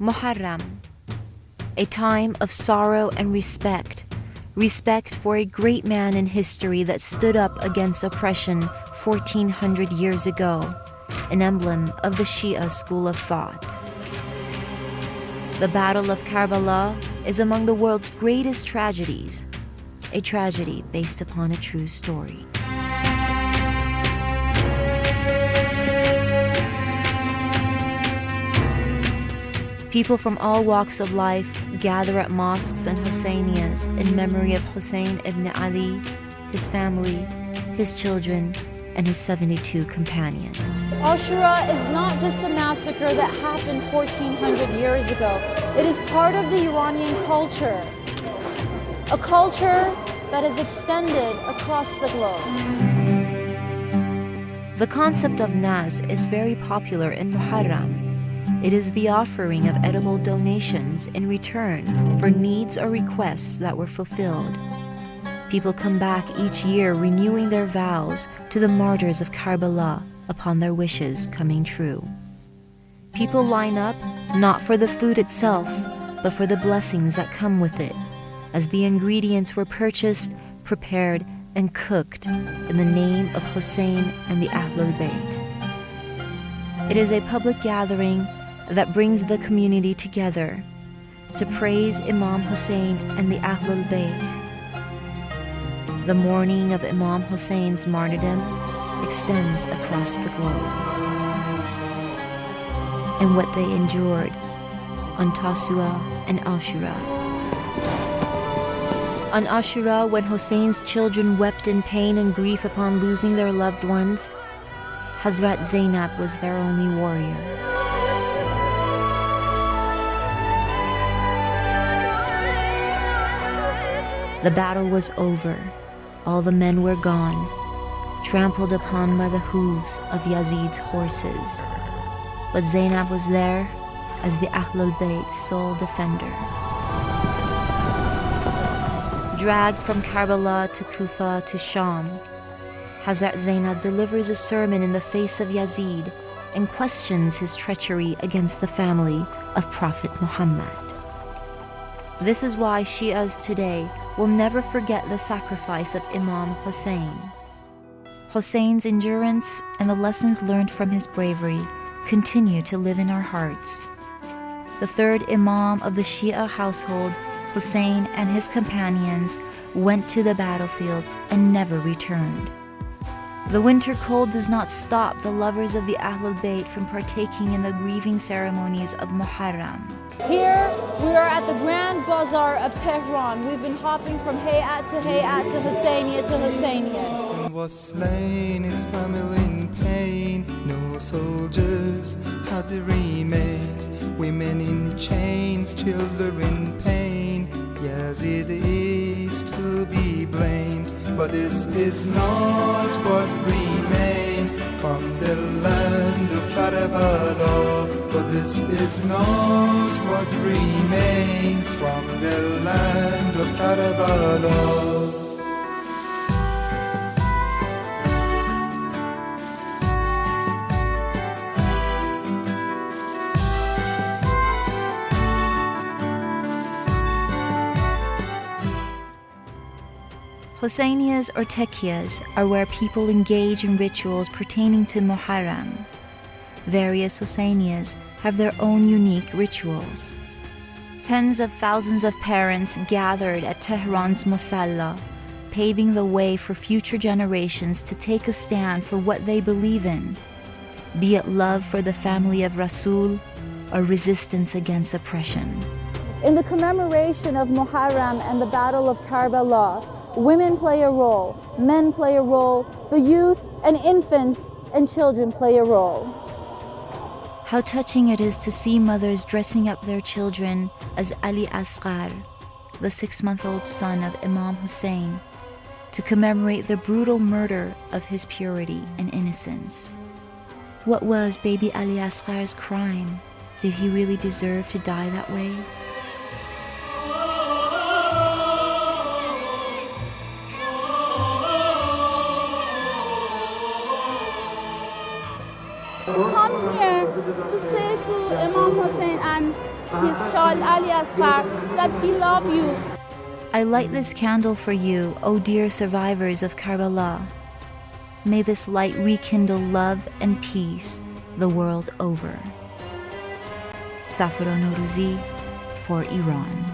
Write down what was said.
Muharram, a time of sorrow and respect for a great man in history that stood up against oppression 1400 years ago, an emblem of the Shia school of thought. The Battle of Karbala is among the world's greatest tragedies, a tragedy based upon a true story. People from all walks of life gather at mosques and Husseinias in memory of Hussein ibn Ali, his family, his children, and his 72 companions. Ashura is not just a massacre that happened 1400 years ago. It is part of the Iranian culture, a culture that is extended across the globe. The concept of Naz is very popular in Muharram. It is the offering of edible donations in return for needs or requests that were fulfilled. People come back each year renewing their vows to the martyrs of Karbala upon their wishes coming true. People line up not for the food itself, but for the blessings that come with it, as the ingredients were purchased, prepared, and cooked in the name of Hussein and the Ahlul Bayt. It is a public gathering that brings the community together to praise Imam Hussein and the Ahlul Bayt. The mourning of Imam Hussein's martyrdom extends across the globe. And what they endured on Tasu'a and Ashura. On Ashura, when Hussein's children wept in pain and grief upon losing their loved ones, Hazrat Zainab was their only warrior. The battle was over. All the men were gone, trampled upon by the hooves of Yazid's horses. But Zainab was there as the Ahlul Bayt's sole defender. Dragged from Karbala to Kufa to Sham, Hazrat Zainab delivers a sermon in the face of Yazid and questions his treachery against the family of Prophet Muhammad. This is why Shias today will never forget the sacrifice of Imam Hussein. Hussein's endurance and the lessons learned from his bravery continue to live in our hearts. The third Imam of the Shia household, Hussein and his companions went to the battlefield and never returned. The winter cold does not stop the lovers of the Ahlul Bayt from partaking in the grieving ceremonies of Muharram. Here, we are at the Grand Bazaar of Tehran. We've been hopping from Hayat to Hayat to Husseiniya to Husseiniya. Son was slain, his family in pain. No soldiers had remained. Women in chains, children in pain. Yazid is to be blamed, but this is not what remains from the land of Karbala. But this is not what remains from the land of Karbala. Husseinias or tekiyas are where people engage in rituals pertaining to Muharram. Various Husseinias have their own unique rituals. Tens of thousands of parents gathered at Tehran's Musalla, paving the way for future generations to take a stand for what they believe in, be it love for the family of Rasul or resistance against oppression. In the commemoration of Muharram and the Battle of Karbala, women play a role, men play a role, the youth and infants and children play a role. How touching it is to see mothers dressing up their children as Ali Asghar, the 6-month-old son of Imam Hussein, to commemorate the brutal murder of his purity and innocence. What was baby Ali Asghar's crime? Did he really deserve to die that way? Come here to say to Imam Hussein and his child Ali Asghar, that we love you. I light this candle for you, O dear survivors of Karbala. May this light rekindle love and peace the world over. Safra Norouzi for Iran.